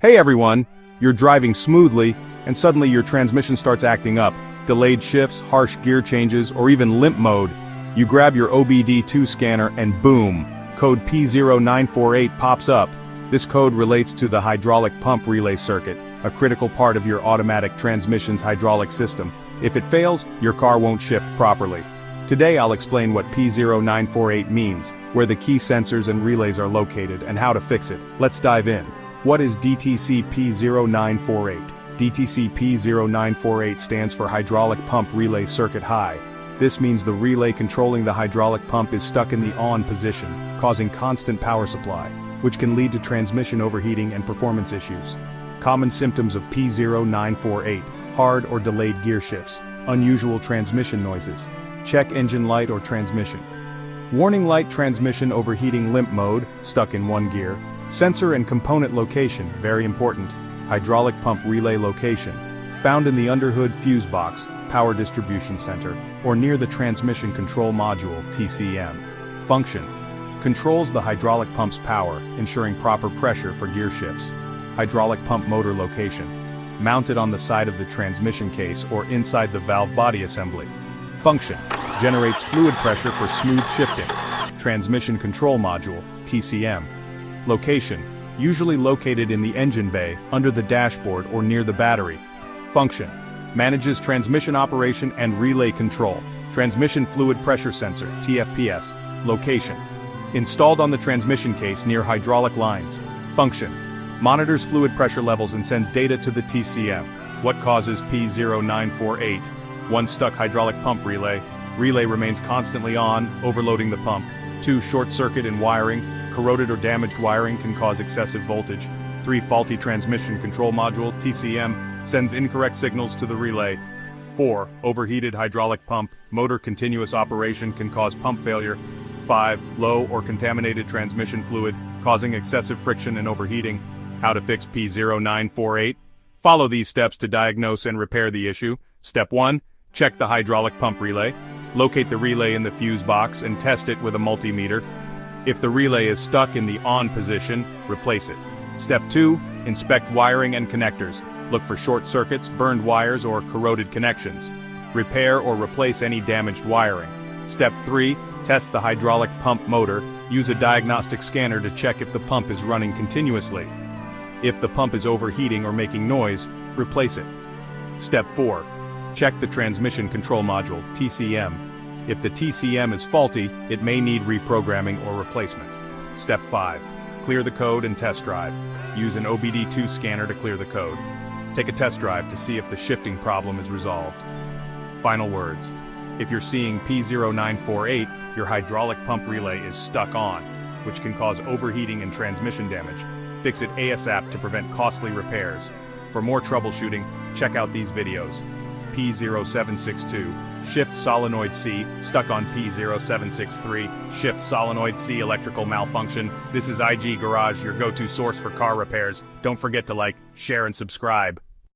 Hey everyone! You're driving smoothly, and suddenly your transmission starts acting up. Delayed shifts, harsh gear changes, or even limp mode. You grab your OBD-II scanner and boom! Code P0948 pops up. This code relates to the hydraulic pump relay circuit, a critical part of your automatic transmission's hydraulic system. If it fails, your car won't shift properly. Today I'll explain what P0948 means, where the key sensors and relays are located, and how to fix it. Let's dive in. What is DTC P0948? DTC P0948 stands for Hydraulic Pump Relay Circuit High. This means the relay controlling the hydraulic pump is stuck in the on position, causing constant power supply, which can lead to transmission overheating and performance issues. Common symptoms of P0948: hard or delayed gear shifts, unusual transmission noises, check engine light or transmission. Warning light: transmission overheating, limp mode, stuck in one gear. Sensor and component location, very important. Hydraulic pump relay location, found in the underhood fuse box, power distribution center, or near the transmission control module, TCM. Function: controls the hydraulic pump's power, ensuring proper pressure for gear shifts. Hydraulic pump motor location, mounted on the side of the transmission case or inside the valve body assembly. Function: generates fluid pressure for smooth shifting. Transmission control module, TCM. Location: usually located in the engine bay, under the dashboard or near the battery. Function: manages transmission operation and relay control. Transmission fluid pressure sensor, TFPS. Location: installed on the transmission case near hydraulic lines. Function: monitors fluid pressure levels and sends data to the TCM. What causes P0948? 1. Stuck hydraulic pump relay. Relay remains constantly on, overloading the pump. 2. Short circuit in wiring. Corroded or damaged wiring can cause excessive voltage. 3. Faulty transmission control module, TCM, sends incorrect signals to the relay. 4. Overheated hydraulic pump. Motor continuous operation can cause pump failure. 5. Low or contaminated transmission fluid, causing excessive friction and overheating. How to fix P0948? Follow these steps to diagnose and repair the issue. Step 1. Check the hydraulic pump relay. Locate the relay in the fuse box and test it with a multimeter. If the relay is stuck in the on position, replace it. Step 2. Inspect wiring and connectors. Look for short circuits, burned wires, or corroded connections. Repair or replace any damaged wiring. Step 3. Test the hydraulic pump motor. Use a diagnostic scanner to check if the pump is running continuously. If the pump is overheating or making noise, replace it. Step 4. Check the transmission control module, TCM. If the TCM is faulty, it may need reprogramming or replacement. Step 5. Clear the code and test drive. Use an OBD-II scanner to clear the code. Take a test drive to see if the shifting problem is resolved. Final words: if you're seeing P0948, your hydraulic pump relay is stuck on, which can cause overheating and transmission damage. Fix it ASAP to prevent costly repairs. For more troubleshooting, check out these videos. P0762, shift solenoid C, stuck on P0763, shift solenoid C, electrical malfunction. This is IG Garage, your go-to source for car repairs. Don't forget to like, share, and subscribe.